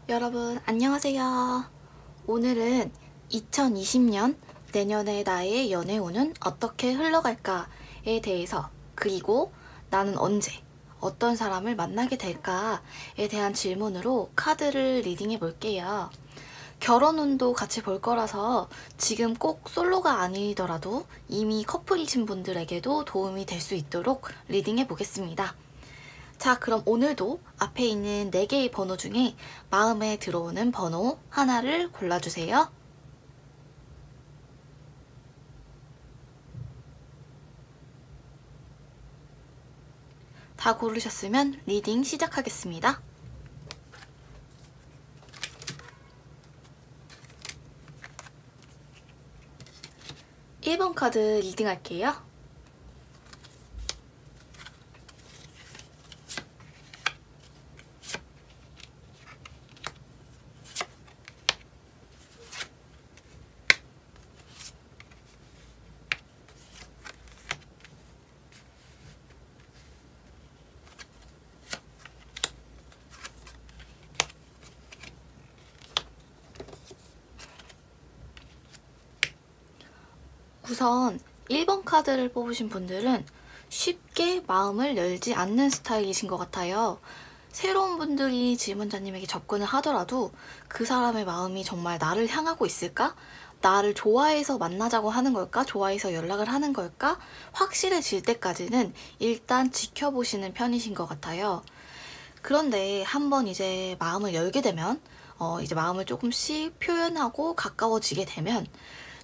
여러분 안녕하세요. 오늘은 2020년 내년의 나의 연애운은 어떻게 흘러갈까에 대해서, 그리고 나는 언제 어떤 사람을 만나게 될까에 대한 질문으로 카드를 리딩해 볼게요. 결혼운도 같이 볼 거라서 지금 꼭 솔로가 아니더라도 이미 커플이신 분들에게도 도움이 될 수 있도록 리딩해 보겠습니다. 자, 그럼 오늘도 앞에 있는 4개의 번호 중에 마음에 들어오는 번호 하나를 골라주세요. 다 고르셨으면 리딩 시작하겠습니다. 1번 카드 리딩할게요. 우선 1번 카드를 뽑으신 분들은 쉽게 마음을 열지 않는 스타일이신 것 같아요. 새로운 분들이 질문자님에게 접근을 하더라도 그 사람의 마음이 정말 나를 향하고 있을까? 나를 좋아해서 만나자고 하는 걸까? 좋아해서 연락을 하는 걸까? 확실해질 때까지는 일단 지켜보시는 편이신 것 같아요. 그런데 한번 이제 마음을 열게 되면 이제 마음을 조금씩 표현하고 가까워지게 되면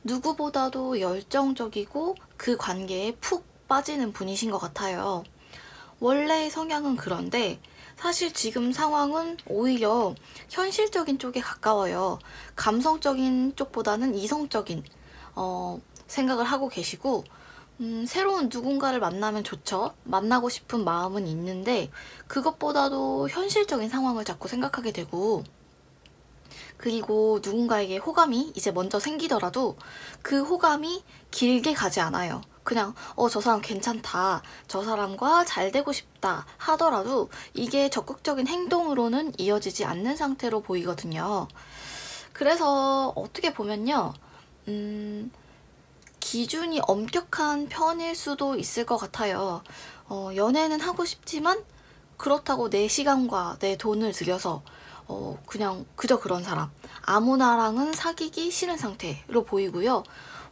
누구보다도 열정적이고 그 관계에 푹 빠지는 분이신 것 같아요. 원래 성향은 그런데 사실 지금 상황은 오히려 현실적인 쪽에 가까워요. 감성적인 쪽보다는 이성적인 생각을 하고 계시고, 새로운 누군가를 만나면 좋죠. 만나고 싶은 마음은 있는데 그것보다도 현실적인 상황을 자꾸 생각하게 되고, 그리고 누군가에게 호감이 이제 먼저 생기더라도 그 호감이 길게 가지 않아요. 그냥 저 사람 괜찮다, 저 사람과 잘 되고 싶다 하더라도 이게 적극적인 행동으로는 이어지지 않는 상태로 보이거든요. 그래서 어떻게 보면요, 기준이 엄격한 편일 수도 있을 것 같아요. 연애는 하고 싶지만 그렇다고 내 시간과 내 돈을 들여서 그냥 그저 그런 사람, 아무나랑은 사귀기 싫은 상태로 보이고요.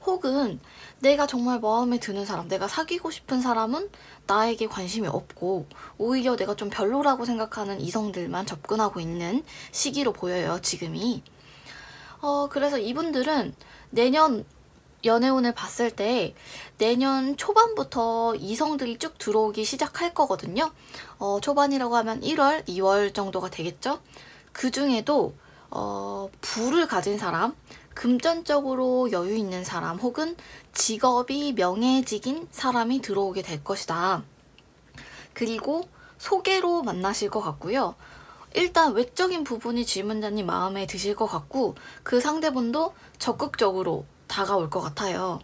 혹은 내가 정말 마음에 드는 사람, 내가 사귀고 싶은 사람은 나에게 관심이 없고 오히려 내가 좀 별로라고 생각하는 이성들만 접근하고 있는 시기로 보여요, 지금이. 그래서 이분들은 내년 연애운을 봤을 때 내년 초반부터 이성들이 쭉 들어오기 시작할 거거든요. 초반이라고 하면 1월, 2월 정도가 되겠죠. 그 중에도 부를 가진 사람, 금전적으로 여유 있는 사람, 혹은 직업이 명예직인 사람이 들어오게 될 것이다. 그리고 소개로 만나실 것 같고요. 일단 외적인 부분이 질문자님 마음에 드실 것 같고, 그 상대분도 적극적으로 다가올 것 같아요.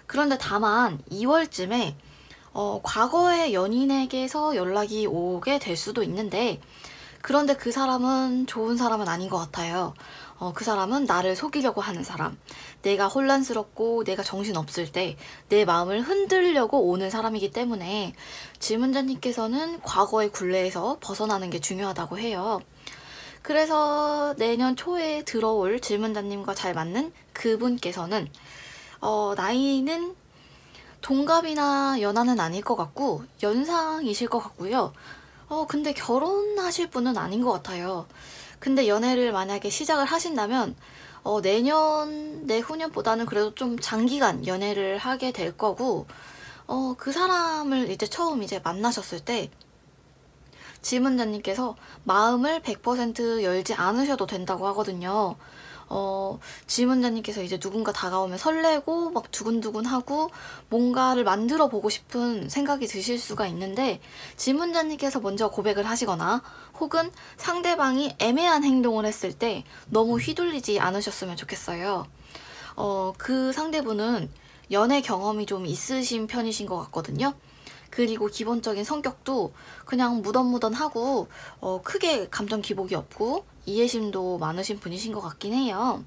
그런데 다만 2월쯤에 과거의 연인에게서 연락이 오게 될 수도 있는데, 그런데 그 사람은 좋은 사람은 아닌 것 같아요. 그 사람은 나를 속이려고 하는 사람, 내가 혼란스럽고 내가 정신없을 때 내 마음을 흔들려고 오는 사람이기 때문에 질문자님께서는 과거의 굴레에서 벗어나는 게 중요하다고 해요. 그래서 내년 초에 들어올 질문자님과 잘 맞는 그분께서는 나이는 동갑이나 연하는 아닐 것 같고 연상이실 것 같고요. 근데 결혼하실 분은 아닌 것 같아요. 근데 연애를 만약에 시작을 하신다면 내년, 내후년보다는 그래도 좀 장기간 연애를 하게 될 거고, 그 사람을 이제 처음 이제 만나셨을 때 질문자님께서 마음을 100% 열지 않으셔도 된다고 하거든요. 질문자님께서 이제 누군가 다가오면 설레고 막 두근두근하고 뭔가를 만들어 보고 싶은 생각이 드실 수가 있는데, 질문자님께서 먼저 고백을 하시거나 혹은 상대방이 애매한 행동을 했을 때 너무 휘둘리지 않으셨으면 좋겠어요. 그 상대분은 연애 경험이 좀 있으신 편이신 것 같거든요. 그리고 기본적인 성격도 그냥 무던무던하고 크게 감정 기복이 없고 이해심도 많으신 분이신 것 같긴 해요.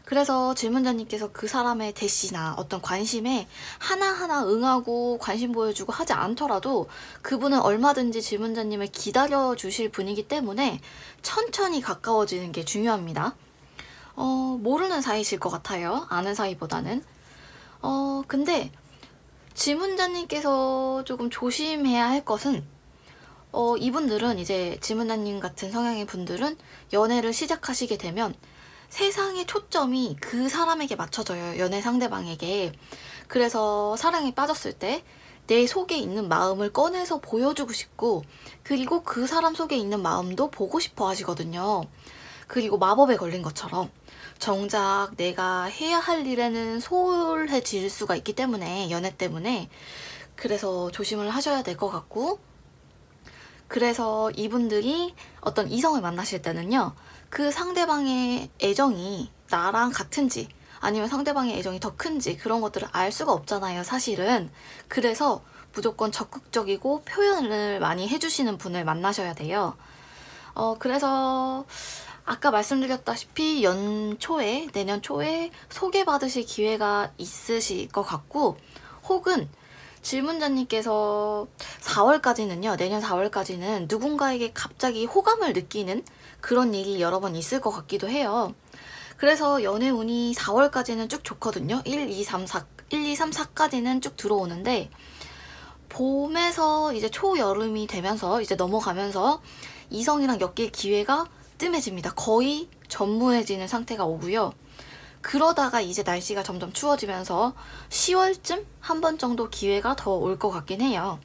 그래서 질문자님께서 그 사람의 대시나 어떤 관심에 하나하나 응하고 관심 보여주고 하지 않더라도 그분은 얼마든지 질문자님을 기다려 주실 분이기 때문에 천천히 가까워지는 게 중요합니다. 모르는 사이실 것 같아요. 아는 사이보다는. 근데 질문자님께서 조금 조심해야 할 것은 이분들은 이제 질문자님 같은 성향의 분들은 연애를 시작하시게 되면 세상의 초점이 그 사람에게 맞춰져요. 연애 상대방에게. 그래서 사랑에 빠졌을 때 내 속에 있는 마음을 꺼내서 보여주고 싶고 그리고 그 사람 속에 있는 마음도 보고 싶어 하시거든요. 그리고 마법에 걸린 것처럼 정작 내가 해야 할 일에는 소홀해질 수가 있기 때문에 연애 때문에 그래서 조심을 하셔야 될 것 같고 그래서 이분들이 어떤 이성을 만나실 때는요. 그 상대방의 애정이 나랑 같은지 아니면 상대방의 애정이 더 큰지 그런 것들을 알 수가 없잖아요. 사실은. 그래서 무조건 적극적이고 표현을 많이 해주시는 분을 만나셔야 돼요. 그래서 아까 말씀드렸다시피 내년 초에 소개받으실 기회가 있으실 것 같고 혹은 질문자님께서 4월까지는요, 내년 4월까지는 누군가에게 갑자기 호감을 느끼는 그런 일이 여러 번 있을 것 같기도 해요. 그래서 연애 운이 4월까지는 쭉 좋거든요. 1, 2, 3, 4까지는 쭉 들어오는데 봄에서 이제 초여름이 되면서 이제 넘어가면서 이성이랑 엮일 기회가 뜸해집니다. 거의 전무해지는 상태가 오고요. 그러다가 이제 날씨가 점점 추워지면서 10월쯤 한 번 정도 기회가 더 올 것 같긴 해요.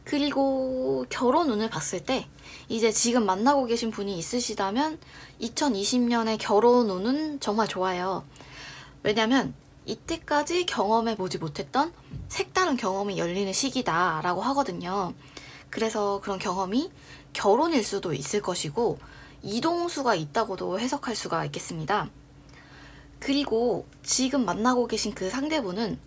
그리고 결혼 운을 봤을 때 이제 지금 만나고 계신 분이 있으시다면 2020년에 결혼 운은 정말 좋아요. 왜냐면 이때까지 경험해보지 못했던 색다른 경험이 열리는 시기다라고 하거든요. 그래서 그런 경험이 결혼일 수도 있을 것이고 이동수가 있다고도 해석할 수가 있겠습니다. 그리고 지금 만나고 계신 그 상대분은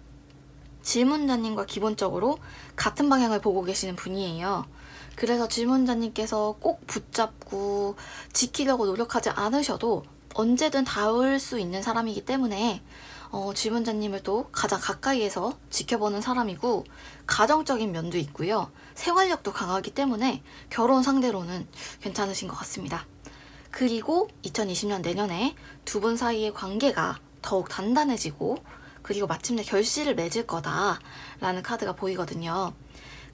질문자님과 기본적으로 같은 방향을 보고 계시는 분이에요. 그래서 질문자님께서 꼭 붙잡고 지키려고 노력하지 않으셔도 언제든 닿을 수 있는 사람이기 때문에 질문자님을 또 가장 가까이에서 지켜보는 사람이고 가정적인 면도 있고요. 생활력도 강하기 때문에 결혼 상대로는 괜찮으신 것 같습니다. 그리고 2020년 내년에 두 분 사이의 관계가 더욱 단단해지고 그리고 마침내 결실을 맺을 거다라는 카드가 보이거든요.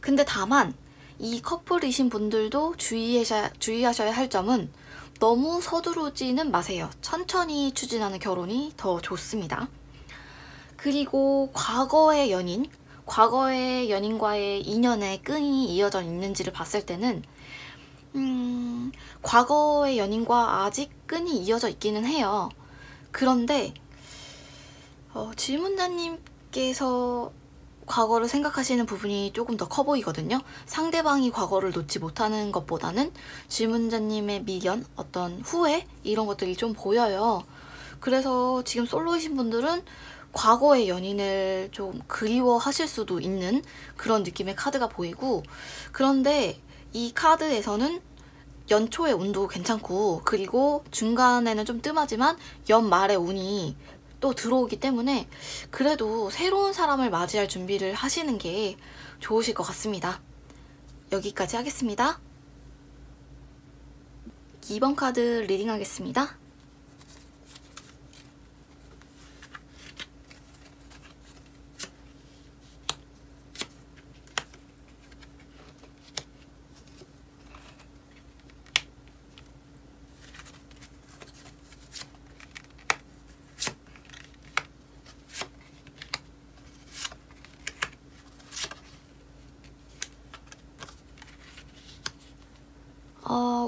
근데 다만 이 커플이신 분들도 주의하셔야 할 점은 너무 서두르지는 마세요. 천천히 추진하는 결혼이 더 좋습니다. 그리고 과거의 연인과의 인연의 끈이 이어져 있는지를 봤을 때는 과거의 연인과 아직 끈이 이어져 있기는 해요. 그런데 질문자님께서 과거를 생각하시는 부분이 조금 더 커 보이거든요. 상대방이 과거를 놓지 못하는 것보다는 질문자님의 미련, 어떤 후회 이런 것들이 좀 보여요. 그래서 지금 솔로이신 분들은 과거의 연인을 좀 그리워하실 수도 있는 그런 느낌의 카드가 보이고 그런데 이 카드에서는 연초의 운도 괜찮고 그리고 중간에는 좀 뜸하지만 연말의 운이 또 들어오기 때문에 그래도 새로운 사람을 맞이할 준비를 하시는 게 좋으실 것 같습니다. 여기까지 하겠습니다. 2번 카드 리딩 하겠습니다.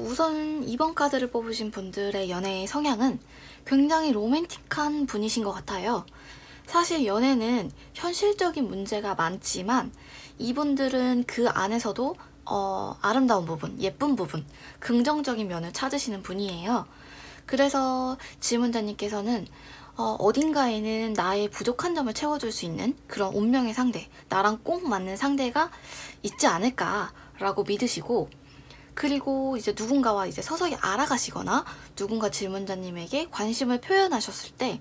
우선 2번 카드를 뽑으신 분들의 연애의 성향은 굉장히 로맨틱한 분이신 것 같아요. 사실 연애는 현실적인 문제가 많지만 이분들은 그 안에서도 아름다운 부분, 예쁜 부분, 긍정적인 면을 찾으시는 분이에요. 그래서 질문자님께서는 어딘가에는 나의 부족한 점을 채워줄 수 있는 그런 운명의 상대, 나랑 꼭 맞는 상대가 있지 않을까라고 믿으시고, 그리고 이제 누군가와 이제 서서히 알아가시거나 누군가 질문자님에게 관심을 표현하셨을 때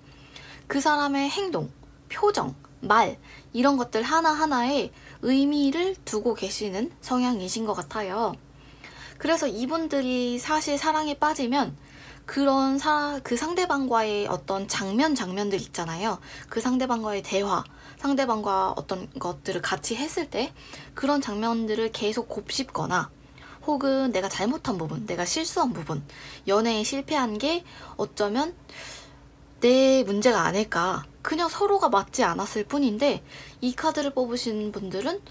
그 사람의 행동, 표정, 말 이런 것들 하나하나에 의미를 두고 계시는 성향이신 것 같아요. 그래서 이분들이 사실 사랑에 빠지면 그런 그 상대방과의 어떤 장면들 있잖아요. 그 상대방과의 대화, 상대방과 어떤 것들을 같이 했을 때 그런 장면들을 계속 곱씹거나, 혹은 내가 잘못한 부분, 내가 실수한 부분, 연애에 실패한 게 어쩌면 내 문제가 아닐까, 그냥 서로가 맞지 않았을 뿐인데 이 카드를 뽑으신 분들은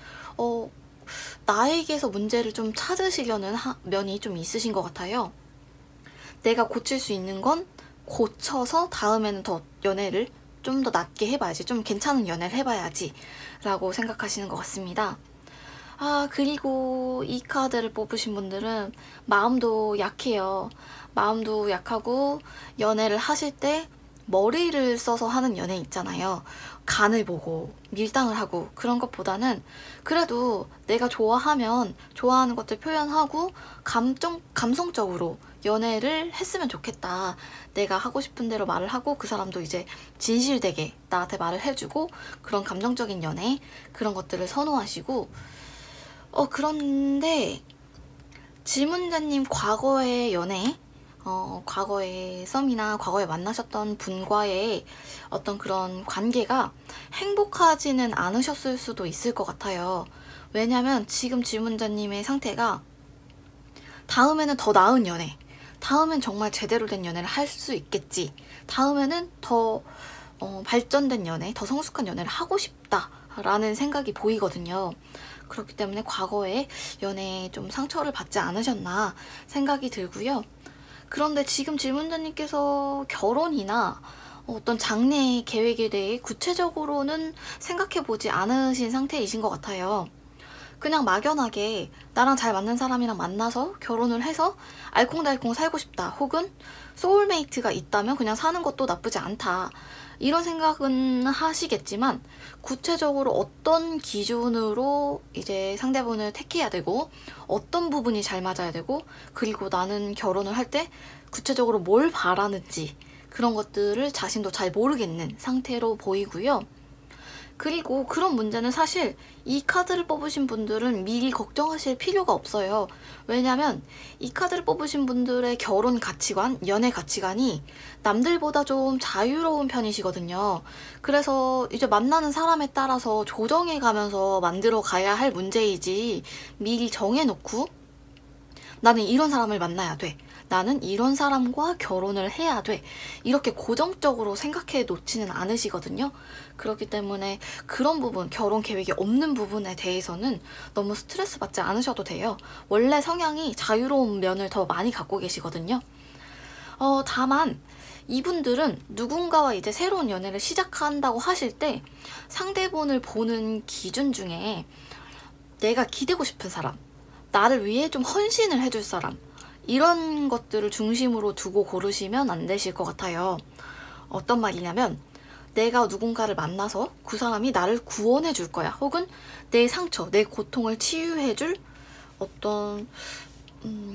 나에게서 문제를 좀 찾으시려는 면이 좀 있으신 것 같아요. 내가 고칠 수 있는 건 고쳐서 다음에는 더 연애를 좀 더 낫게 해봐야지, 좀 괜찮은 연애를 해봐야지 라고 생각하시는 것 같습니다. 그리고 이 카드를 뽑으신 분들은 마음도 약해요. 마음도 약하고 연애를 하실 때 머리를 써서 하는 연애 있잖아요. 간을 보고 밀당을 하고 그런 것보다는 그래도 내가 좋아하면 좋아하는 것들 표현하고 감성적으로 연애를 했으면 좋겠다. 내가 하고 싶은 대로 말을 하고 그 사람도 이제 진실되게 나한테 말을 해주고, 그런 감정적인 연애, 그런 것들을 선호하시고, 그런데 질문자님 과거의 연애, 과거의 썸이나 과거에 만나셨던 분과의 어떤 그런 관계가 행복하지는 않으셨을 수도 있을 것 같아요. 왜냐면 지금 질문자님의 상태가 다음에는 더 나은 연애, 다음엔 정말 제대로 된 연애를 할 수 있겠지, 다음에는 더 발전된 연애, 더 성숙한 연애를 하고 싶다라는 생각이 보이거든요. 그렇기 때문에 과거에 연애에 좀 상처를 받지 않으셨나 생각이 들고요. 그런데 지금 질문자님께서 결혼이나 어떤 장래 계획에 대해 구체적으로는 생각해보지 않으신 상태이신 것 같아요. 그냥 막연하게 나랑 잘 맞는 사람이랑 만나서 결혼을 해서 알콩달콩 살고 싶다, 혹은 소울메이트가 있다면 그냥 사는 것도 나쁘지 않다, 이런 생각은 하시겠지만 구체적으로 어떤 기준으로 이제 상대분을 택해야 되고 어떤 부분이 잘 맞아야 되고, 그리고 나는 결혼을 할 때 구체적으로 뭘 바라는지 그런 것들을 자신도 잘 모르겠는 상태로 보이고요. 그리고 그런 문제는 사실 이 카드를 뽑으신 분들은 미리 걱정하실 필요가 없어요. 왜냐면 이 카드를 뽑으신 분들의 결혼 가치관, 연애 가치관이 남들보다 좀 자유로운 편이시거든요. 그래서 이제 만나는 사람에 따라서 조정해 가면서 만들어 가야 할 문제이지, 미리 정해놓고 나는 이런 사람을 만나야 돼, 나는 이런 사람과 결혼을 해야 돼, 이렇게 고정적으로 생각해 놓지는 않으시거든요. 그렇기 때문에 그런 부분, 결혼 계획이 없는 부분에 대해서는 너무 스트레스 받지 않으셔도 돼요. 원래 성향이 자유로운 면을 더 많이 갖고 계시거든요. 다만 이분들은 누군가와 이제 새로운 연애를 시작한다고 하실 때 상대분을 보는 기준 중에 내가 기대고 싶은 사람, 나를 위해 좀 헌신을 해줄 사람, 이런 것들을 중심으로 두고 고르시면 안 되실 것 같아요. 어떤 말이냐면 내가 누군가를 만나서 그 사람이 나를 구원해 줄 거야, 혹은 내 상처, 내 고통을 치유해 줄 어떤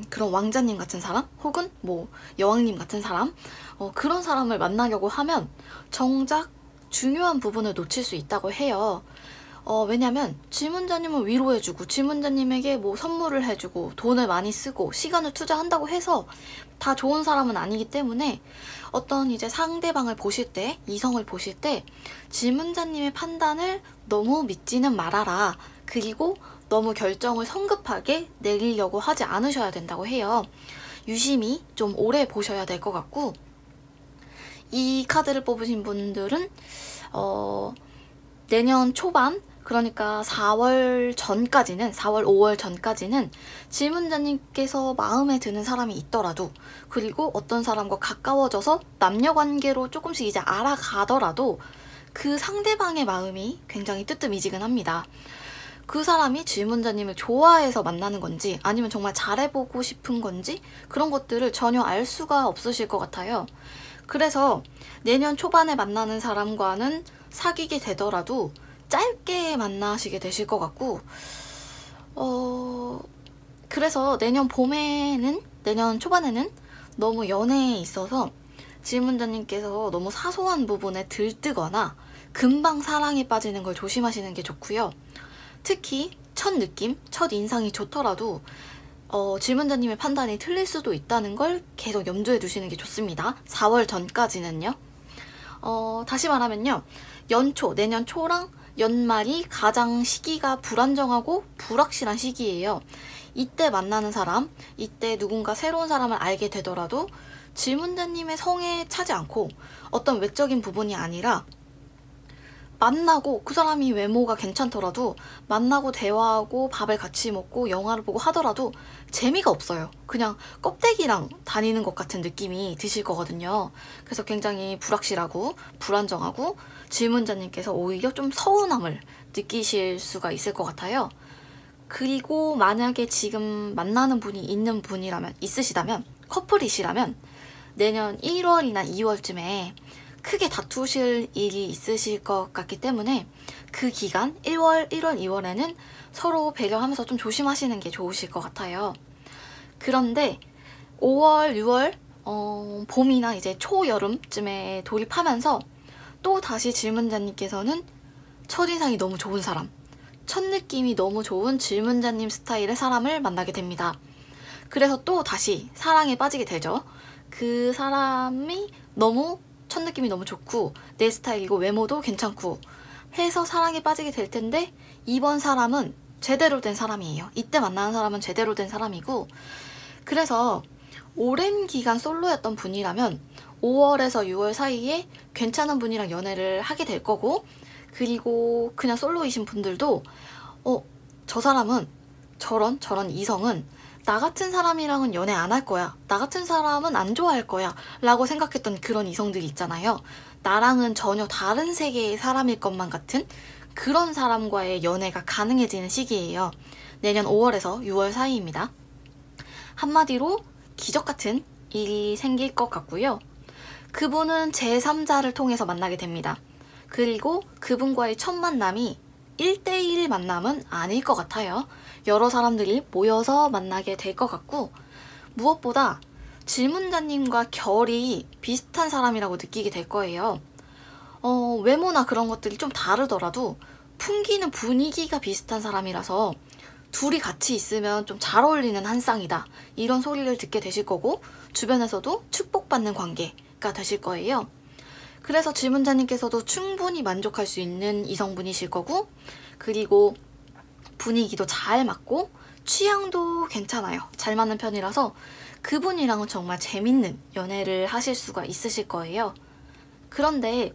그런 왕자님 같은 사람, 혹은 뭐 여왕님 같은 사람, 그런 사람을 만나려고 하면 정작 중요한 부분을 놓칠 수 있다고 해요. 왜냐면 질문자님을 위로해주고 질문자님에게 뭐 선물을 해주고 돈을 많이 쓰고 시간을 투자한다고 해서 다 좋은 사람은 아니기 때문에 어떤 이제 상대방을 보실 때, 이성을 보실 때 질문자님의 판단을 너무 믿지는 말아라. 그리고 너무 결정을 성급하게 내리려고 하지 않으셔야 된다고 해요. 유심히 좀 오래 보셔야 될 것 같고, 이 카드를 뽑으신 분들은 내년 초반, 그러니까 4월 전까지는, 4월 5월 전까지는 질문자님께서 마음에 드는 사람이 있더라도, 그리고 어떤 사람과 가까워져서 남녀관계로 조금씩 이제 알아가더라도 그 상대방의 마음이 굉장히 뜨뜻미지근합니다. 그 사람이 질문자님을 좋아해서 만나는 건지 아니면 정말 잘해보고 싶은 건지 그런 것들을 전혀 알 수가 없으실 것 같아요. 그래서 내년 초반에 만나는 사람과는 사귀게 되더라도 짧게 만나시게 되실 것 같고, 그래서 내년 초반에는 너무 연애에 있어서 질문자님께서 너무 사소한 부분에 들뜨거나 금방 사랑에 빠지는 걸 조심하시는 게 좋고요. 특히 첫 느낌, 첫 인상이 좋더라도 질문자님의 판단이 틀릴 수도 있다는 걸 계속 염두에 두시는 게 좋습니다. 4월 전까지는요. 다시 말하면요. 내년 초랑 연말이 가장 시기가 불안정하고 불확실한 시기예요. 이때 만나는 사람, 이때 누군가 새로운 사람을 알게 되더라도 질문자님의 성에 차지 않고 어떤 외적인 부분이 아니라 만나고 그 사람이 외모가 괜찮더라도 만나고 대화하고 밥을 같이 먹고 영화를 보고 하더라도 재미가 없어요. 그냥 껍데기랑 다니는 것 같은 느낌이 드실 거거든요. 그래서 굉장히 불확실하고 불안정하고 질문자님께서 오히려 좀 서운함을 느끼실 수가 있을 것 같아요. 그리고 만약에 지금 만나는 분이 있으시다면, 커플이시라면 내년 1월이나 2월쯤에 크게 다투실 일이 있으실 것 같기 때문에 그 기간 1월, 2월에는 서로 배려하면서 좀 조심하시는 게 좋으실 것 같아요. 그런데 5월, 6월 봄이나 이제 초여름쯤에 돌입하면서 또 다시 질문자님께서는 첫인상이 너무 좋은 사람, 첫 느낌이 너무 좋은 질문자님 스타일의 사람을 만나게 됩니다. 그래서 또 다시 사랑에 빠지게 되죠. 그 사람이 첫 느낌이 너무 좋고 내 스타일이고 외모도 괜찮고 해서 사랑에 빠지게 될 텐데, 이번 사람은 제대로 된 사람이에요. 이때 만나는 사람은 제대로 된 사람이고, 그래서 오랜 기간 솔로였던 분이라면 5월에서 6월 사이에 괜찮은 분이랑 연애를 하게 될 거고, 그리고 그냥 솔로이신 분들도 저 사람은 저런 이성은 나 같은 사람이랑은 연애 안 할 거야, 나 같은 사람은 안 좋아할 거야 라고 생각했던 그런 이성들이 있잖아요. 나랑은 전혀 다른 세계의 사람일 것만 같은 그런 사람과의 연애가 가능해지는 시기예요. 내년 5월에서 6월 사이입니다. 한마디로 기적 같은 일이 생길 것 같고요. 그분은 제3자를 통해서 만나게 됩니다. 그리고 그분과의 첫 만남이 1대1 만남은 아닐 것 같아요. 여러 사람들이 모여서 만나게 될 것 같고, 무엇보다 질문자님과 결이 비슷한 사람이라고 느끼게 될 거예요. 외모나 그런 것들이 좀 다르더라도 풍기는 분위기가 비슷한 사람이라서 둘이 같이 있으면 좀 잘 어울리는 한 쌍이다, 이런 소리를 듣게 되실 거고, 주변에서도 축복받는 관계가 되실 거예요. 그래서 질문자님께서도 충분히 만족할 수 있는 이성분이실 거고, 그리고 분위기도 잘 맞고 취향도 괜찮아요. 잘 맞는 편이라서 그분이랑은 정말 재밌는 연애를 하실 수가 있으실 거예요. 그런데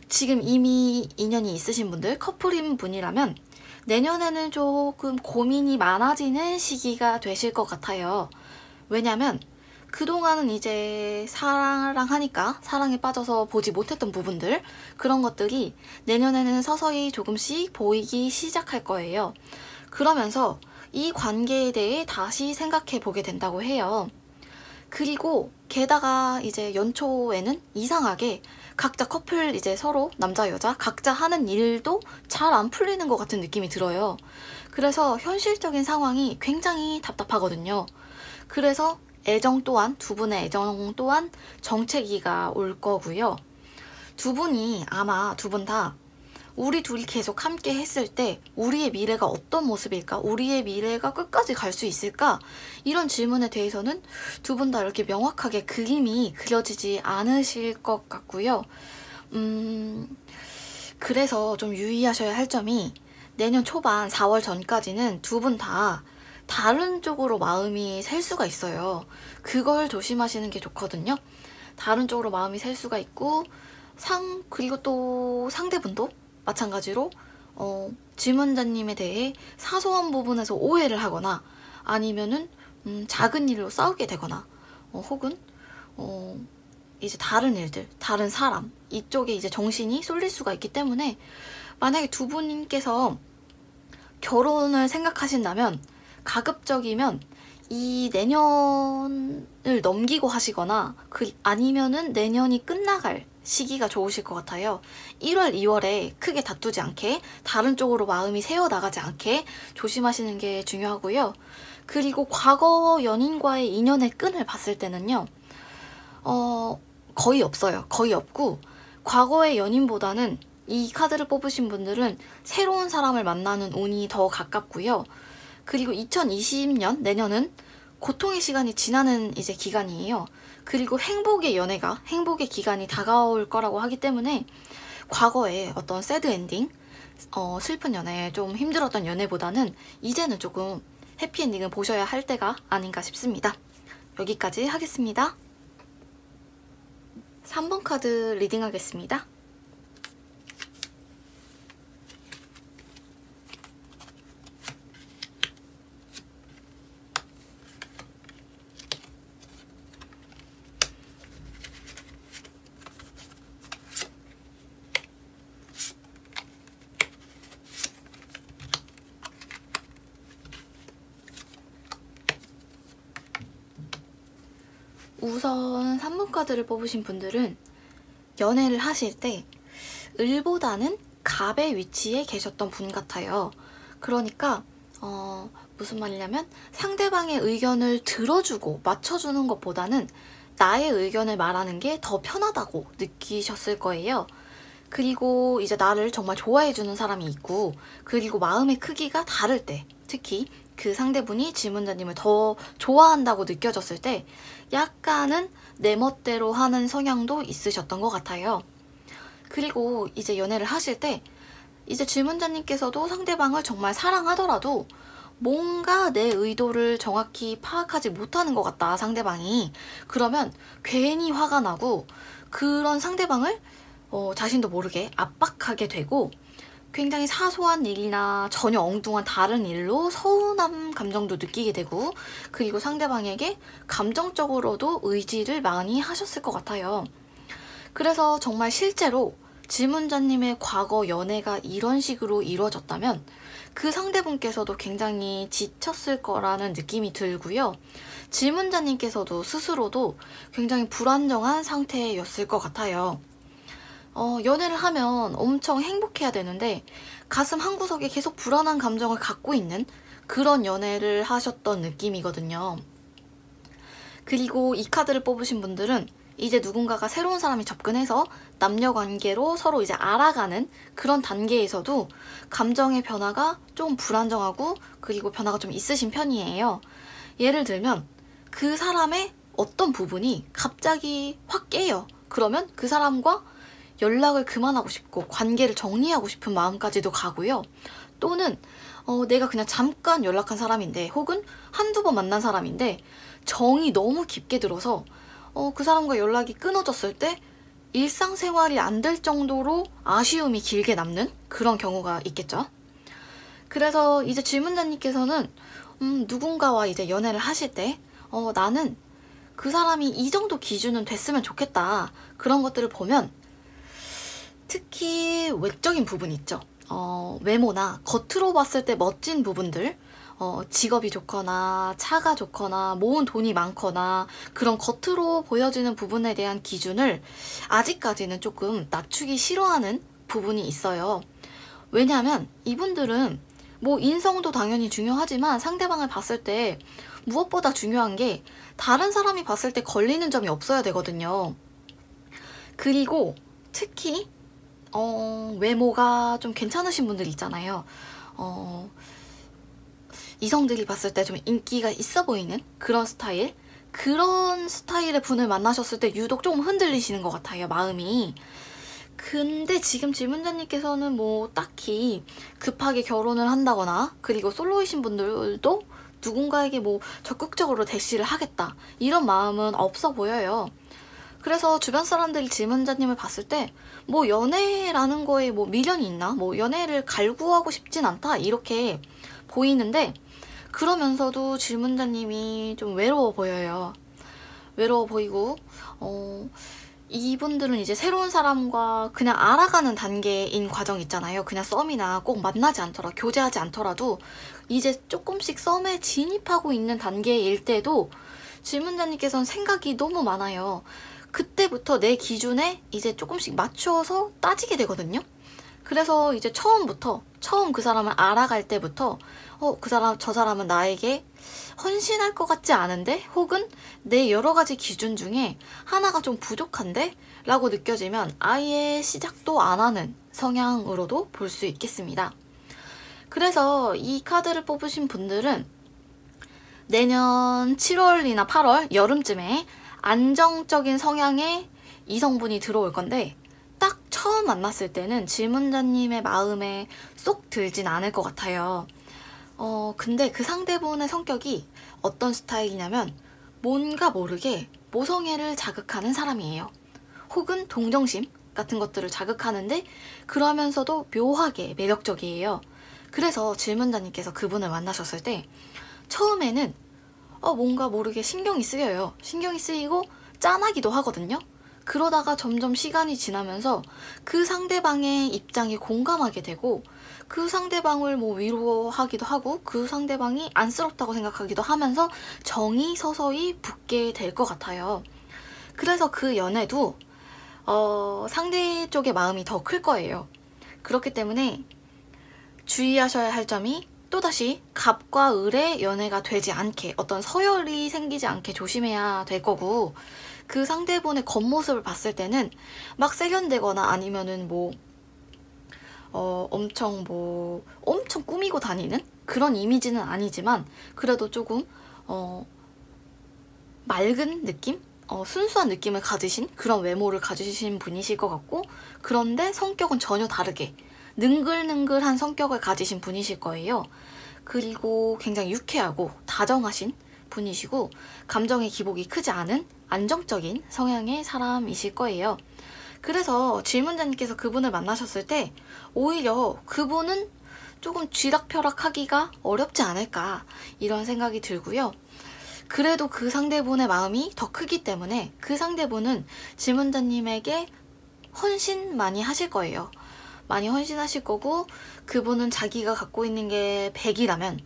지금 이미 인연이 있으신 분들, 커플인 분이라면 내년에는 조금 고민이 많아지는 시기가 되실 것 같아요. 왜냐면 그동안은 이제 사랑하니까 사랑에 빠져서 보지 못했던 부분들, 그런 것들이 내년에는 서서히 조금씩 보이기 시작할 거예요. 그러면서 이 관계에 대해 다시 생각해 보게 된다고 해요. 그리고 게다가 이제 연초에는 이상하게 각자 커플, 이제 서로 남자 여자 각자 하는 일도 잘 안 풀리는 것 같은 느낌이 들어요. 그래서 현실적인 상황이 굉장히 답답하거든요. 그래서 두 분의 애정 또한 정체기가 올 거고요. 두 분이 아마 두 분 다 우리 둘이 계속 함께 했을 때 우리의 미래가 어떤 모습일까? 우리의 미래가 끝까지 갈 수 있을까? 이런 질문에 대해서는 두 분 다 이렇게 명확하게 그림이 그려지지 않으실 것 같고요. 그래서 좀 유의하셔야 할 점이, 내년 초반 4월 전까지는 두 분 다 다른 쪽으로 마음이 셀 수가 있어요. 그걸 조심하시는 게 좋거든요. 다른 쪽으로 마음이 셀 수가 있고, 그리고 또 상대분도 마찬가지로 질문자님에 대해 사소한 부분에서 오해를 하거나, 아니면은 작은 일로 싸우게 되거나, 혹은 이제 다른 일들, 다른 사람, 이쪽에 이제 정신이 쏠릴 수가 있기 때문에, 만약에 두 분께서 결혼을 생각하신다면, 가급적이면 이 내년을 넘기고 하시거나 아니면은 내년이 끝나갈 시기가 좋으실 것 같아요. 1월, 2월에 크게 다투지 않게, 다른 쪽으로 마음이 새어나가지 않게 조심하시는 게 중요하고요. 그리고 과거 연인과의 인연의 끈을 봤을 때는요, 거의 없어요. 거의 없고, 과거의 연인보다는 이 카드를 뽑으신 분들은 새로운 사람을 만나는 운이 더 가깝고요. 그리고 2020년, 내년은 고통의 시간이 지나는 이제 기간이에요. 그리고 행복의 기간이 다가올 거라고 하기 때문에 과거에 어떤 새드 엔딩, 슬픈 연애, 좀 힘들었던 연애보다는 이제는 조금 해피엔딩을 보셔야 할 때가 아닌가 싶습니다. 여기까지 하겠습니다. 3번 카드 리딩하겠습니다. 우선 3번 카드를 뽑으신 분들은 연애를 하실 때 을보다는 갑의 위치에 계셨던 분 같아요. 그러니까 무슨 말이냐면 상대방의 의견을 들어주고 맞춰주는 것보다는 나의 의견을 말하는 게 더 편하다고 느끼셨을 거예요. 그리고 이제 나를 정말 좋아해주는 사람이 있고, 그리고 마음의 크기가 다를 때, 특히 그 상대분이 질문자님을 더 좋아한다고 느껴졌을 때 약간은 내 멋대로 하는 성향도 있으셨던 것 같아요. 그리고 이제 연애를 하실 때 이제 질문자님께서도 상대방을 정말 사랑하더라도 뭔가 내 의도를 정확히 파악하지 못하는 것 같다, 상대방이. 그러면 괜히 화가 나고 그런 상대방을 자신도 모르게 압박하게 되고, 굉장히 사소한 일이나 전혀 엉뚱한 다른 일로 서운함 감정도 느끼게 되고, 그리고 상대방에게 감정적으로도 의지를 많이 하셨을 것 같아요. 그래서 정말 실제로 질문자님의 과거 연애가 이런 식으로 이루어졌다면 그 상대분께서도 굉장히 지쳤을 거라는 느낌이 들고요. 질문자님께서도 스스로도 굉장히 불안정한 상태였을 것 같아요. 연애를 하면 엄청 행복해야 되는데 가슴 한구석에 계속 불안한 감정을 갖고 있는 그런 연애를 하셨던 느낌이거든요. 그리고 이 카드를 뽑으신 분들은 이제 누군가가 새로운 사람이 접근해서 남녀 관계로 서로 이제 알아가는 그런 단계에서도 감정의 변화가 좀 불안정하고, 그리고 변화가 좀 있으신 편이에요. 예를 들면 그 사람의 어떤 부분이 갑자기 확 깨요. 그러면 그 사람과 연락을 그만하고 싶고 관계를 정리하고 싶은 마음까지도 가고요. 또는 내가 그냥 잠깐 연락한 사람인데, 혹은 한두 번 만난 사람인데 정이 너무 깊게 들어서 그 사람과 연락이 끊어졌을 때 일상생활이 안 될 정도로 아쉬움이 길게 남는 그런 경우가 있겠죠. 그래서 이제 질문자님께서는 누군가와 이제 연애를 하실 때 나는 그 사람이 이 정도 기준은 됐으면 좋겠다, 그런 것들을 보면 특히 외적인 부분 있죠. 외모나 겉으로 봤을 때 멋진 부분들, 직업이 좋거나 차가 좋거나 모은 돈이 많거나 그런 겉으로 보여지는 부분에 대한 기준을 아직까지는 조금 낮추기 싫어하는 부분이 있어요. 왜냐하면 이분들은 뭐 인성도 당연히 중요하지만 상대방을 봤을 때 무엇보다 중요한 게 다른 사람이 봤을 때 걸리는 점이 없어야 되거든요. 그리고 특히 외모가 좀 괜찮으신 분들 있잖아요. 이성들이 봤을 때 좀 인기가 있어 보이는 그런 스타일의 분을 만나셨을 때 유독 조금 흔들리시는 것 같아요, 마음이. 근데 지금 질문자님께서는 뭐 딱히 급하게 결혼을 한다거나, 그리고 솔로이신 분들도 누군가에게 뭐 적극적으로 대시를 하겠다, 이런 마음은 없어 보여요. 그래서 주변 사람들이 질문자님을 봤을 때 뭐 연애라는 거에 뭐 미련이 있나? 뭐 연애를 갈구하고 싶진 않다, 이렇게 보이는데, 그러면서도 질문자님이 좀 외로워 보여요. 외로워 보이고 이분들은 이제 새로운 사람과 그냥 알아가는 단계인 과정 있잖아요. 그냥 썸이나 꼭 만나지 않더라도, 교제하지 않더라도 이제 조금씩 썸에 진입하고 있는 단계일 때도 질문자님께서는 생각이 너무 많아요. 그때부터 내 기준에 이제 조금씩 맞춰서 따지게 되거든요. 그래서 이제 처음 그 사람을 알아갈 때부터 저 사람은 나에게 헌신할 것 같지 않은데, 혹은 내 여러 가지 기준 중에 하나가 좀 부족한데? 라고 느껴지면 아예 시작도 안 하는 성향으로도 볼 수 있겠습니다. 그래서 이 카드를 뽑으신 분들은 내년 7월이나 8월, 여름쯤에 안정적인 성향의 이성분이 들어올 건데, 딱 처음 만났을 때는 질문자님의 마음에 쏙 들진 않을 것 같아요. 근데 그 상대분의 성격이 어떤 스타일이냐면 뭔가 모르게 모성애를 자극하는 사람이에요. 혹은 동정심 같은 것들을 자극하는데 그러면서도 묘하게 매력적이에요. 그래서 질문자님께서 그분을 만나셨을 때 처음에는 뭔가 모르게 신경이 쓰여요. 신경이 쓰이고 짠하기도 하거든요. 그러다가 점점 시간이 지나면서 그 상대방의 입장에 공감하게 되고, 그 상대방을 뭐 위로하기도 하고, 그 상대방이 안쓰럽다고 생각하기도 하면서 정이 서서히 붙게 될 것 같아요. 그래서 그 연애도 상대 쪽의 마음이 더 클 거예요. 그렇기 때문에 주의하셔야 할 점이, 또다시 갑과 을의 연애가 되지 않게, 어떤 서열이 생기지 않게 조심해야 될 거고, 그 상대분의 겉모습을 봤을 때는 막 세련되거나 아니면은 엄청 꾸미고 다니는 그런 이미지는 아니지만, 그래도 조금 맑은 느낌? 순수한 느낌을 가지신 그런 외모를 가지신 분이실 것 같고, 그런데 성격은 전혀 다르게 능글능글한 성격을 가지신 분이실 거예요. 그리고 굉장히 유쾌하고 다정하신 분이시고, 감정의 기복이 크지 않은 안정적인 성향의 사람이실 거예요. 그래서 질문자님께서 그분을 만나셨을 때 오히려 그분은 조금 쥐락펴락하기가 어렵지 않을까, 이런 생각이 들고요. 그래도 그 상대분의 마음이 더 크기 때문에 그 상대분은 질문자님에게 헌신 많이 하실 거예요. 많이 헌신하실 거고, 그분은 자기가 갖고 있는 게 100이라면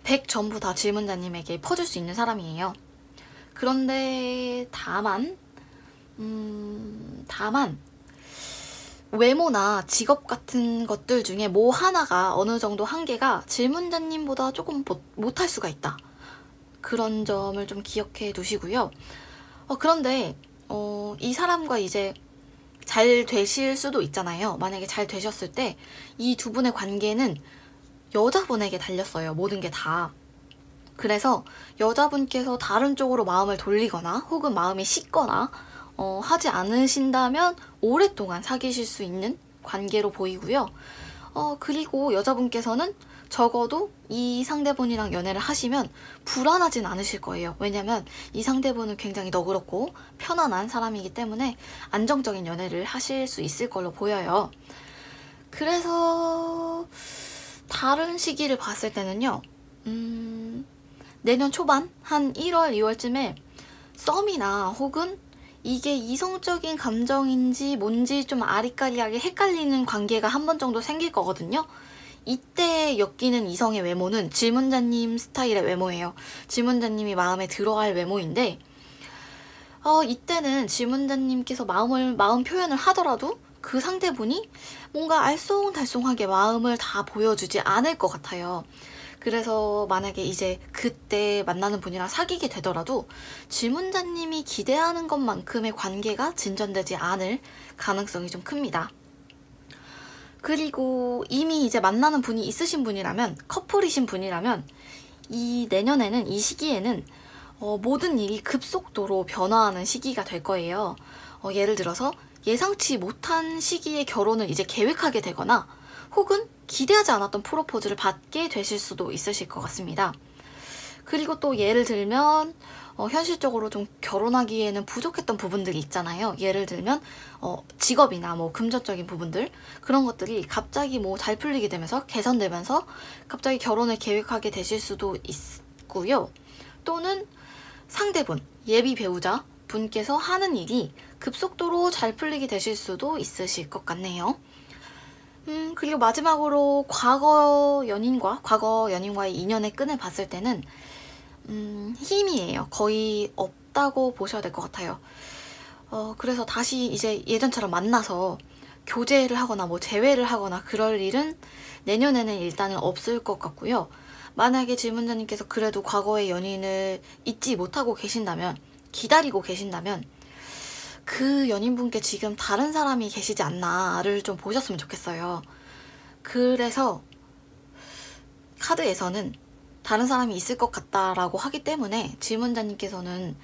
100 전부 다 질문자님에게 퍼줄 수 있는 사람이에요. 그런데 다만 외모나 직업 같은 것들 중에 뭐 하나가 어느 정도 한계가 질문자님보다 조금 못할 수가 있다. 그런 점을 좀 기억해 두시고요. 그런데 이 사람과 이제 잘 되실 수도 있잖아요. 만약에 잘 되셨을 때 이 두 분의 관계는 여자분에게 달렸어요. 모든 게 다. 그래서 여자분께서 다른 쪽으로 마음을 돌리거나 혹은 마음이 식거나 하지 않으신다면 오랫동안 사귀실 수 있는 관계로 보이고요. 그리고 여자분께서는 적어도 이 상대분이랑 연애를 하시면 불안하진 않으실 거예요. 왜냐면 이 상대분은 굉장히 너그럽고 편안한 사람이기 때문에 안정적인 연애를 하실 수 있을 걸로 보여요. 그래서 다른 시기를 봤을 때는요, 내년 초반 한 1월, 2월쯤에 썸이나 혹은 이게 이성적인 감정인지 뭔지 좀 아리까리하게 헷갈리는 관계가 한 번 정도 생길 거거든요. 이때 엮이는 이성의 외모는 질문자님 스타일의 외모예요. 질문자님이 마음에 들어할 외모인데, 이때는 질문자님께서 마음 표현을 하더라도 그 상대분이 뭔가 알쏭달쏭하게 마음을 다 보여주지 않을 것 같아요. 그래서 만약에 이제 그때 만나는 분이랑 사귀게 되더라도 질문자님이 기대하는 것만큼의 관계가 진전되지 않을 가능성이 좀 큽니다. 그리고 이미 이제 만나는 분이 있으신 분이라면, 커플이신 분이라면 이 내년에는, 이 시기에는 모든 일이 급속도로 변화하는 시기가 될 거예요. 예를 들어서 예상치 못한 시기에 결혼을 이제 계획하게 되거나 혹은 기대하지 않았던 프로포즈를 받게 되실 수도 있으실 것 같습니다. 그리고 또 예를 들면 현실적으로 좀 결혼하기에는 부족했던 부분들이 있잖아요. 예를 들면 직업이나 뭐 금전적인 부분들, 그런 것들이 갑자기 뭐 잘 풀리게 되면서 개선되면서 갑자기 결혼을 계획하게 되실 수도 있고요. 또는 상대분, 예비 배우자 분께서 하는 일이 급속도로 잘 풀리게 되실 수도 있으실 것 같네요. 그리고 마지막으로 과거 연인과의 인연의 끈을 봤을 때는 힘이에요. 거의 없다고 보셔야 될 것 같아요. 그래서 다시 이제 예전처럼 만나서 교제를 하거나 뭐 재회를 하거나 그럴 일은 내년에는 일단은 없을 것 같고요. 만약에 질문자님께서 그래도 과거의 연인을 잊지 못하고 계신다면, 기다리고 계신다면 그 연인분께 지금 다른 사람이 계시지 않나를 좀 보셨으면 좋겠어요. 그래서 카드에서는 다른 사람이 있을 것 같다라고 하기 때문에 질문자님께서는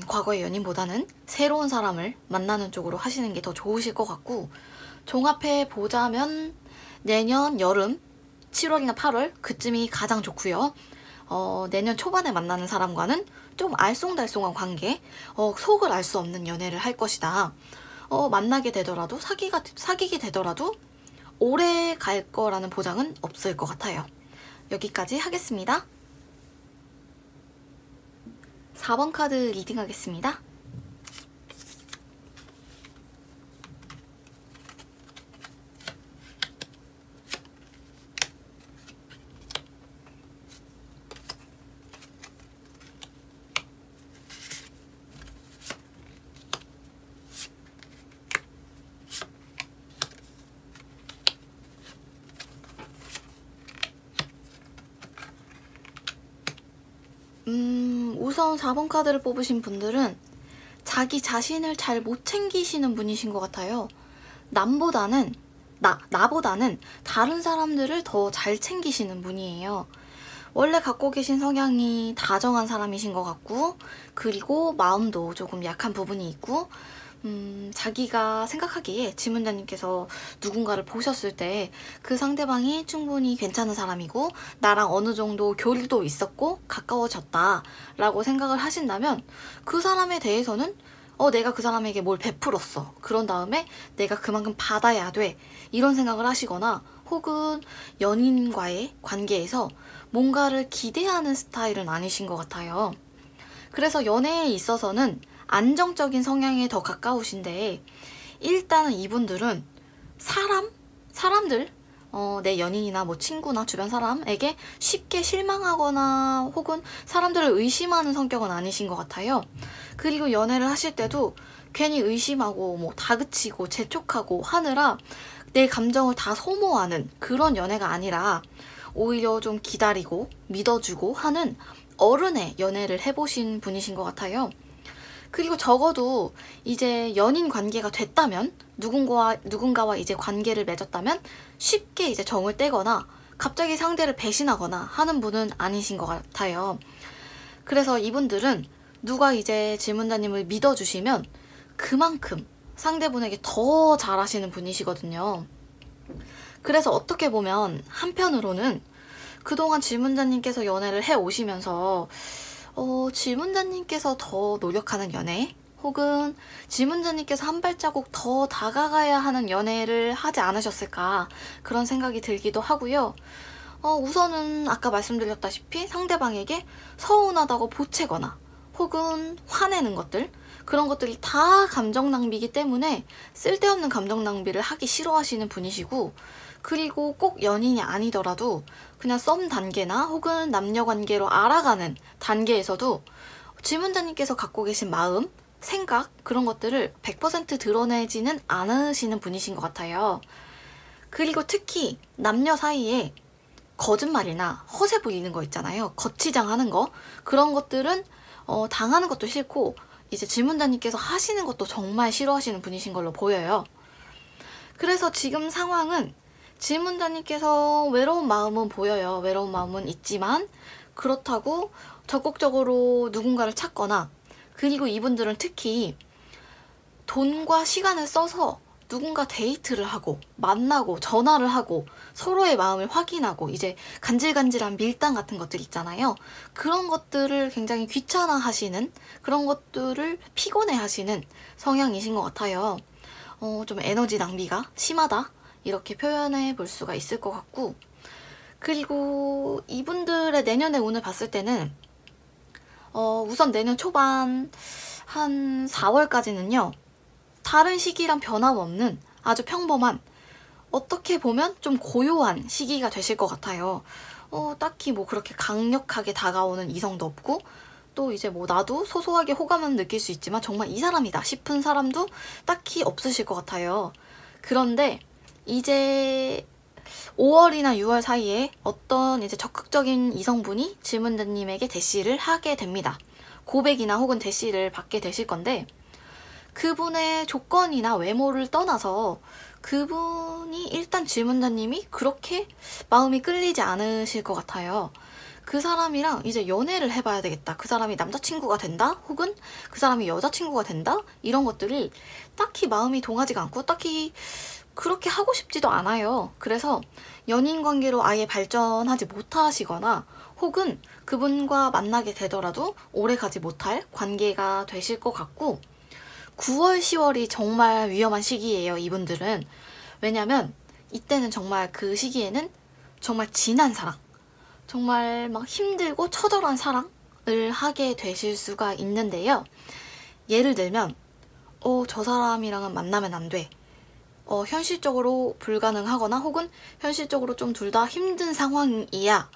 과거의 연인보다는 새로운 사람을 만나는 쪽으로 하시는 게 더 좋으실 것 같고, 종합해 보자면 내년 여름 7월이나 8월 그쯤이 가장 좋고요. 내년 초반에 만나는 사람과는 좀 알쏭달쏭한 관계, 속을 알 수 없는 연애를 할 것이다. 만나게 되더라도 사귀게 되더라도 오래 갈 거라는 보장은 없을 것 같아요. 여기까지 하겠습니다. 4번 카드 리딩 하겠습니다. 우선 4번 카드를 뽑으신 분들은 자기 자신을 잘 못 챙기시는 분이신 것 같아요. 나보다는 다른 사람들을 더 잘 챙기시는 분이에요. 원래 갖고 계신 성향이 다정한 사람이신 것 같고, 그리고 마음도 조금 약한 부분이 있고, 자기가 생각하기에 질문자님께서 누군가를 보셨을 때 그 상대방이 충분히 괜찮은 사람이고 나랑 어느 정도 교류도 있었고 가까워졌다 라고 생각을 하신다면, 그 사람에 대해서는 내가 그 사람에게 뭘 베풀었어, 그런 다음에 내가 그만큼 받아야 돼, 이런 생각을 하시거나, 혹은 연인과의 관계에서 뭔가를 기대하는 스타일은 아니신 것 같아요. 그래서 연애에 있어서는 안정적인 성향에 더 가까우신데, 일단은 이분들은 사람들, 내 연인이나 뭐 친구나 주변 사람에게 쉽게 실망하거나 혹은 사람들을 의심하는 성격은 아니신 것 같아요. 그리고 연애를 하실 때도 괜히 의심하고 뭐 다그치고 재촉하고 하느라 내 감정을 다 소모하는 그런 연애가 아니라, 오히려 좀 기다리고 믿어주고 하는 어른의 연애를 해보신 분이신 것 같아요. 그리고 적어도 이제 연인 관계가 됐다면, 누군가와 이제 관계를 맺었다면 쉽게 이제 정을 떼거나 갑자기 상대를 배신하거나 하는 분은 아니신 것 같아요. 그래서 이분들은 누가 이제 질문자님을 믿어주시면 그만큼 상대분에게 더 잘하시는 분이시거든요. 그래서 어떻게 보면 한편으로는 그동안 질문자님께서 연애를 해오시면서 질문자님께서 더 노력하는 연애, 혹은 질문자님께서 한 발자국 더 다가가야 하는 연애를 하지 않으셨을까, 그런 생각이 들기도 하고요. 우선은 아까 말씀드렸다시피 상대방에게 서운하다고 보채거나 혹은 화내는 것들, 그런 것들이 다 감정 낭비이기 때문에 쓸데없는 감정 낭비를 하기 싫어하시는 분이시고, 그리고 꼭 연인이 아니더라도 그냥 썸 단계나 혹은 남녀 관계로 알아가는 단계에서도 질문자님께서 갖고 계신 마음, 생각, 그런 것들을 100% 드러내지는 않으시는 분이신 것 같아요. 그리고 특히 남녀 사이에 거짓말이나 허세 부리는 거 있잖아요. 거치장하는 거, 그런 것들은 당하는 것도 싫고 이제 질문자님께서 하시는 것도 정말 싫어하시는 분이신 걸로 보여요. 그래서 지금 상황은 질문자님께서 외로운 마음은 보여요. 외로운 마음은 있지만 그렇다고 적극적으로 누군가를 찾거나, 그리고 이분들은 특히 돈과 시간을 써서 누군가 데이트를 하고 만나고 전화를 하고 서로의 마음을 확인하고 이제 간질간질한 밀당 같은 것들 있잖아요. 그런 것들을 굉장히 귀찮아 하시는, 그런 것들을 피곤해 하시는 성향이신 것 같아요. 좀 에너지 낭비가 심하다, 이렇게 표현해 볼 수가 있을 것 같고, 그리고 이분들의 내년의 운을 봤을 때는 우선 내년 초반 한 4월까지는요 다른 시기랑 변함없는 아주 평범한, 어떻게 보면 좀 고요한 시기가 되실 것 같아요. 딱히 뭐 그렇게 강력하게 다가오는 이성도 없고, 또 이제 뭐 나도 소소하게 호감은 느낄 수 있지만 정말 이 사람이다 싶은 사람도 딱히 없으실 것 같아요. 그런데 이제 5월이나 6월 사이에 어떤 이제 적극적인 이성분이 질문자님에게 대시를 하게 됩니다. 고백이나 혹은 대시를 받게 되실 건데, 그분의 조건이나 외모를 떠나서 그분이 일단 질문자님이 그렇게 마음이 끌리지 않으실 것 같아요. 그 사람이랑 이제 연애를 해봐야 되겠다. 그 사람이 남자친구가 된다? 혹은 그 사람이 여자친구가 된다? 이런 것들이 딱히 마음이 동하지가 않고 딱히 그렇게 하고 싶지도 않아요. 그래서 연인 관계로 아예 발전하지 못하시거나 혹은 그분과 만나게 되더라도 오래 가지 못할 관계가 되실 것 같고, 9월, 10월이 정말 위험한 시기예요, 이분들은. 왜냐면 이때는 정말 그 시기에는 정말 진한 사랑, 정말 막 힘들고 처절한 사랑을 하게 되실 수가 있는데요. 예를 들면 저 사람이랑은 만나면 안 돼. 현실적으로 불가능하거나 혹은 현실적으로 좀 둘 다 힘든 상황이야.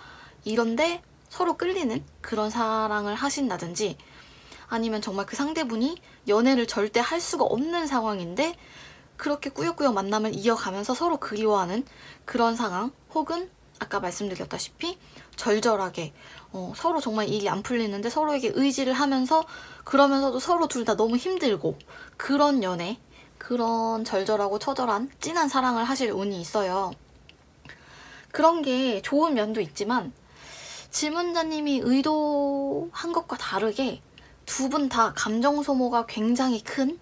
이런데 서로 끌리는 그런 사랑을 하신다든지, 아니면 정말 그 상대분이 연애를 절대 할 수가 없는 상황인데 그렇게 꾸역꾸역 만남을 이어가면서 서로 그리워하는 그런 상황, 혹은 아까 말씀드렸다시피 절절하게 서로 정말 일이 안 풀리는데 서로에게 의지를 하면서 그러면서도 서로 둘 다 너무 힘들고, 그런 연애, 그런 절절하고 처절한 찐한 사랑을 하실 운이 있어요. 그런 게 좋은 면도 있지만 질문자님이 의도한 것과 다르게 두 분 다 감정 소모가 굉장히 큰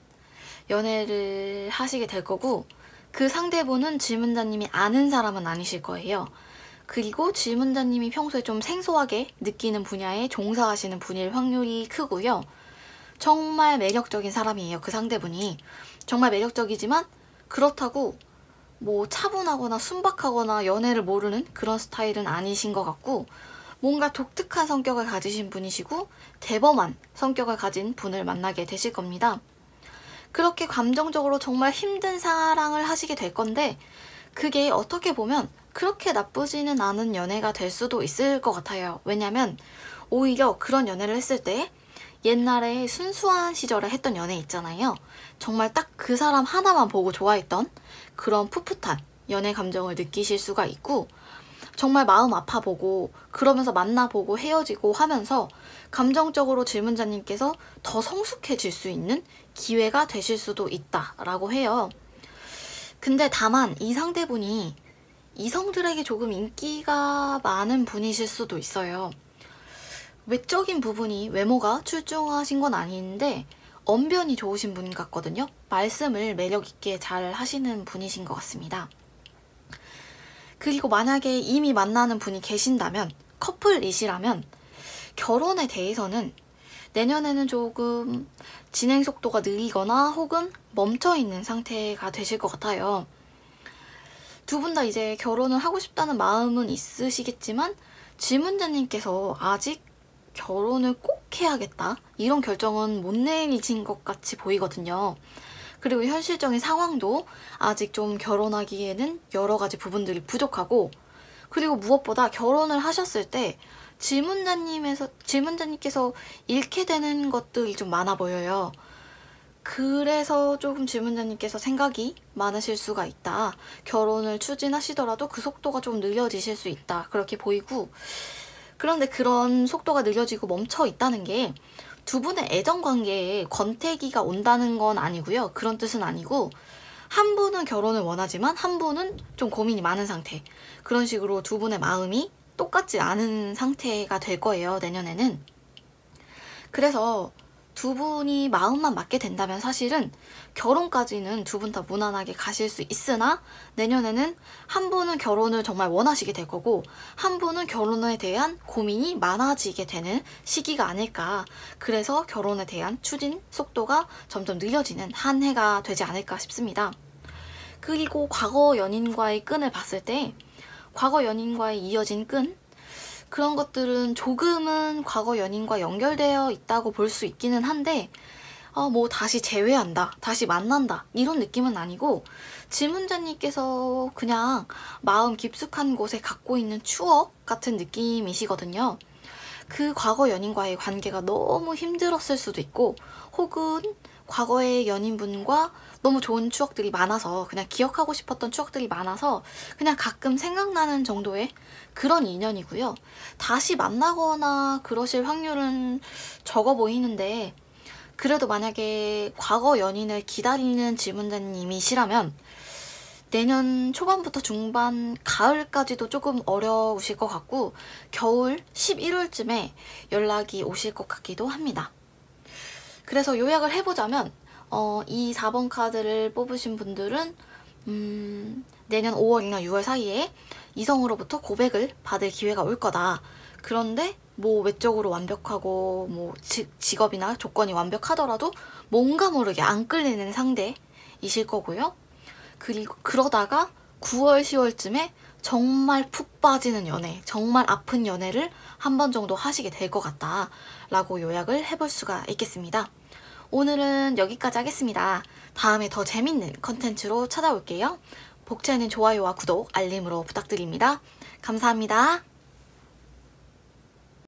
연애를 하시게 될 거고, 그 상대분은 질문자님이 아는 사람은 아니실 거예요. 그리고 질문자님이 평소에 좀 생소하게 느끼는 분야에 종사하시는 분일 확률이 크고요. 정말 매력적인 사람이에요, 그 상대분이. 정말 매력적이지만 그렇다고 뭐 차분하거나 순박하거나 연애를 모르는 그런 스타일은 아니신 것 같고, 뭔가 독특한 성격을 가지신 분이시고 대범한 성격을 가진 분을 만나게 되실 겁니다. 그렇게 감정적으로 정말 힘든 사랑을 하시게 될 건데, 그게 어떻게 보면 그렇게 나쁘지는 않은 연애가 될 수도 있을 것 같아요. 왜냐면 오히려 그런 연애를 했을 때 옛날에 순수한 시절에 했던 연애 있잖아요. 정말 딱 그 사람 하나만 보고 좋아했던 그런 풋풋한 연애 감정을 느끼실 수가 있고, 정말 마음 아파보고 그러면서 만나보고 헤어지고 하면서 감정적으로 질문자님께서 더 성숙해질 수 있는 기회가 되실 수도 있다라고 해요. 근데 다만 이 상대분이 이성들에게 조금 인기가 많은 분이실 수도 있어요. 외적인 부분이, 외모가 출중하신 건 아닌데 언변이 좋으신 분 같거든요. 말씀을 매력 있게 잘 하시는 분이신 것 같습니다. 그리고 만약에 이미 만나는 분이 계신다면, 커플이시라면 결혼에 대해서는 내년에는 조금 진행 속도가 느리거나 혹은 멈춰있는 상태가 되실 것 같아요. 두 분 다 이제 결혼을 하고 싶다는 마음은 있으시겠지만 질문자님께서 아직 결혼을 꼭 해야겠다 이런 결정은 못 내리신 것 같이 보이거든요. 그리고 현실적인 상황도 아직 좀 결혼하기에는 여러 가지 부분들이 부족하고, 그리고 무엇보다 결혼을 하셨을 때 질문자님께서 잃게 되는 것들이 좀 많아 보여요. 그래서 조금 질문자님께서 생각이 많으실 수가 있다. 결혼을 추진하시더라도 그 속도가 좀 느려지실 수 있다. 그렇게 보이고, 그런데 그런 속도가 느려지고 멈춰 있다는 게 두 분의 애정 관계에 권태기가 온다는 건 아니고요. 그런 뜻은 아니고, 한 분은 결혼을 원하지만 한 분은 좀 고민이 많은 상태. 그런 식으로 두 분의 마음이 똑같지 않은 상태가 될 거예요, 내년에는. 그래서 두 분이 마음만 맞게 된다면 사실은 결혼까지는 두 분 다 무난하게 가실 수 있으나, 내년에는 한 분은 결혼을 정말 원하시게 될 거고 한 분은 결혼에 대한 고민이 많아지게 되는 시기가 아닐까. 그래서 결혼에 대한 추진 속도가 점점 느려지는 한 해가 되지 않을까 싶습니다. 그리고 과거 연인과의 끈을 봤을 때, 과거 연인과의 이어진 끈, 그런 것들은 조금은 과거 연인과 연결되어 있다고 볼 수 있기는 한데, 뭐 다시 재회한다, 다시 만난다 이런 느낌은 아니고 질문자님께서 그냥 마음 깊숙한 곳에 갖고 있는 추억 같은 느낌이시거든요. 그 과거 연인과의 관계가 너무 힘들었을 수도 있고 혹은 과거의 연인분과 너무 좋은 추억들이 많아서 그냥 기억하고 싶었던 추억들이 많아서 그냥 가끔 생각나는 정도의 그런 인연이고요. 다시 만나거나 그러실 확률은 적어 보이는데 그래도 만약에 과거 연인을 기다리는 질문자님이시라면 내년 초반부터 중반, 가을까지도 조금 어려우실 것 같고 겨울 11월쯤에 연락이 오실 것 같기도 합니다. 그래서 요약을 해보자면 이 4번 카드를 뽑으신 분들은 내년 5월이나 6월 사이에 이성으로부터 고백을 받을 기회가 올 거다. 그런데 뭐 외적으로 완벽하고 뭐 직업이나 조건이 완벽하더라도 뭔가 모르게 안 끌리는 상대이실 거고요. 그리고 그러다가 9월, 10월쯤에 정말 푹 빠지는 연애, 정말 아픈 연애를 한 번 정도 하시게 될 것 같다 라고 요약을 해볼 수가 있겠습니다. 오늘은 여기까지 하겠습니다. 다음에 더 재밌는 컨텐츠로 찾아올게요. 복채는 좋아요와 구독, 알림으로 부탁드립니다. 감사합니다.